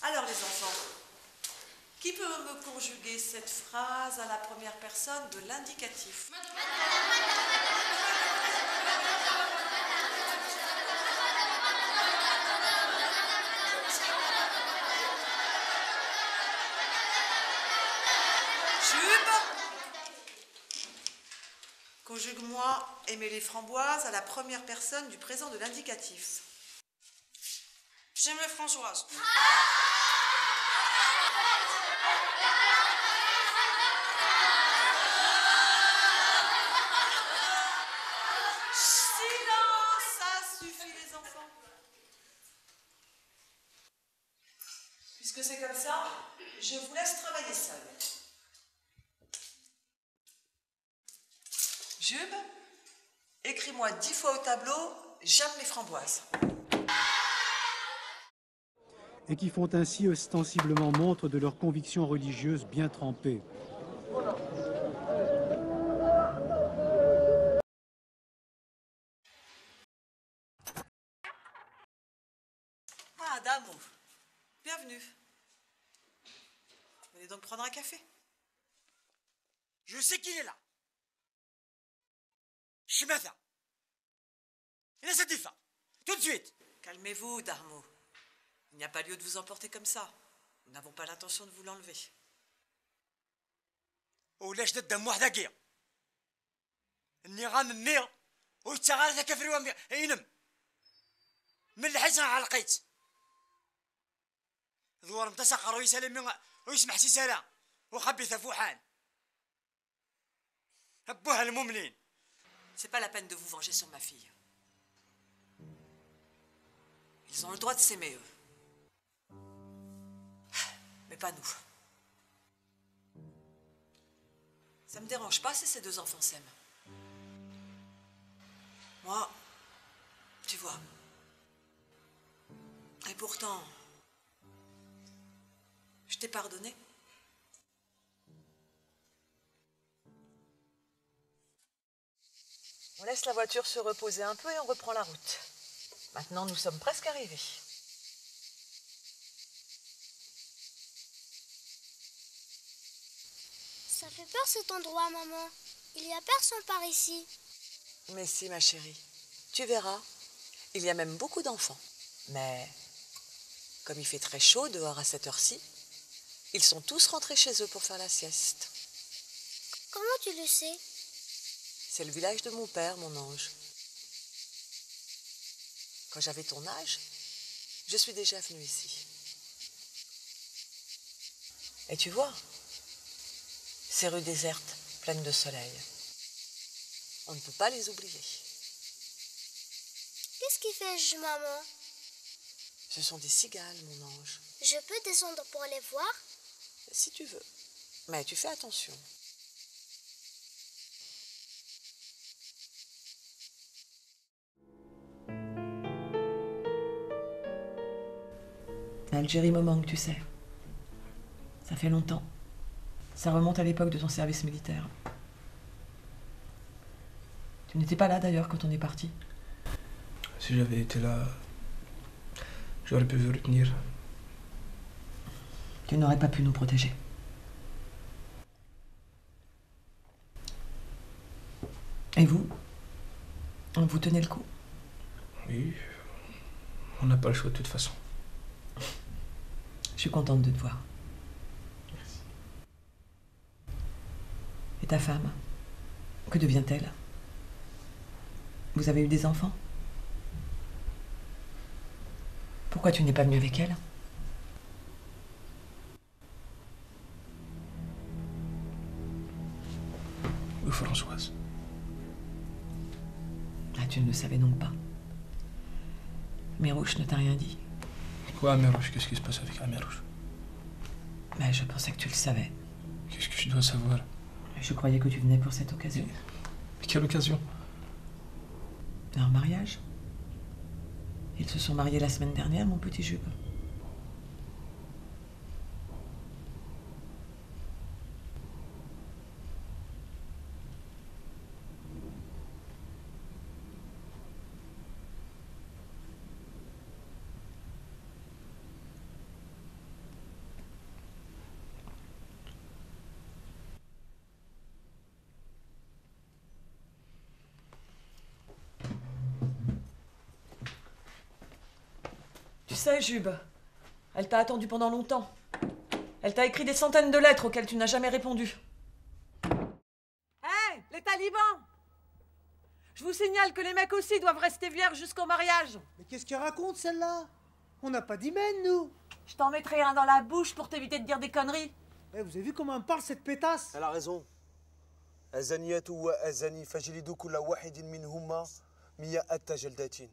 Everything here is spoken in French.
Alors les enfants, qui peut me conjuguer cette phrase à la première personne de l'indicatif? Jube, conjugue-moi aimer les framboises à la première personne du présent de l'indicatif. J'aime les Françoises. Silence, ça suffit les enfants. Puisque c'est comme ça, je vous laisse travailler seul. Jube, écris-moi 10 fois au tableau, j'aime les framboises. Et qui font ainsi ostensiblement montre de leurs convictions religieuses bien trempées. Ah, Damo, bienvenue. Vous allez donc prendre un café? Je sais qu'il est là. Shimatha. Il a cette iffa. Tout de suite. Calmez-vous, Darmo. Il n'y a pas lieu de vous emporter comme ça. Nous n'avons pas l'intention de vous l'enlever. ولاش تدم واحدة كيا النيران النير ويتغال كفري وامي ينم من الحسن على القيت ذوار متسقر ويسلم من ويسمح سيسالا وخبث فوحان هبوها المؤمنين. C'est pas la peine de vous venger sur ma fille. Ils ont le droit de s'aimer, eux. Mais pas nous. Ça me dérange pas si ces deux enfants s'aiment. Moi, tu vois. Et pourtant, je t'ai pardonné. On laisse la voiture se reposer un peu et on reprend la route. Maintenant, nous sommes presque arrivés. Ça fait peur cet endroit, maman. Il y a personne par ici. Mais si, ma chérie. Tu verras. Il y a même beaucoup d'enfants. Mais, comme il fait très chaud dehors à cette heure-ci, ils sont tous rentrés chez eux pour faire la sieste. Comment tu le sais? C'est le village de mon père, mon ange. Quand j'avais ton âge, je suis déjà venue ici. Et tu vois, ces rues désertes, pleines de soleil, on ne peut pas les oublier. Qu'est-ce qui fait, maman? Ce sont des cigales, mon ange. Je peux descendre pour les voir? Si tu veux. Mais tu fais attention. L'Algérie me manque, tu sais. Ça fait longtemps. Ça remonte à l'époque de ton service militaire. Tu n'étais pas là d'ailleurs quand on est parti. Si j'avais été là, j'aurais pu vous retenir. Tu n'aurais pas pu nous protéger. Et vous? Vous tenez le coup? Oui, on n'a pas le choix de toute façon. Je suis contente de te voir. Merci. Et ta femme? Que devient-elle? Vous avez eu des enfants? Pourquoi tu n'es pas venu avec elle? Où Françoise? Ah, tu ne le savais donc pas. Mirouche ne t'a rien dit? Quoi, Amérouche? Qu'est-ce qui se passe avec Amérouche? Mais je pensais que tu le savais. Qu'est-ce que je dois savoir? Je croyais que tu venais pour cette occasion. Mais quelle occasion? Leur mariage? Ils se sont mariés la semaine dernière, mon petit Jupe. sais, Jube. Elle t'a attendu pendant longtemps. Elle t'a écrit des centaines de lettres auxquelles tu n'as jamais répondu. Hé, les talibans! Je vous signale que les mecs aussi doivent rester vierges jusqu'au mariage. Mais qu'est-ce qu'elle raconte, celle-là? On n'a pas d'hymen, nous. Je t'en mettrai un dans la bouche pour t'éviter de dire des conneries. Eh, vous avez vu comment elle me parle, cette pétasse? Elle a raison. الزانيات والزاني فاجلدوا كل واحد منهما 100 جلدة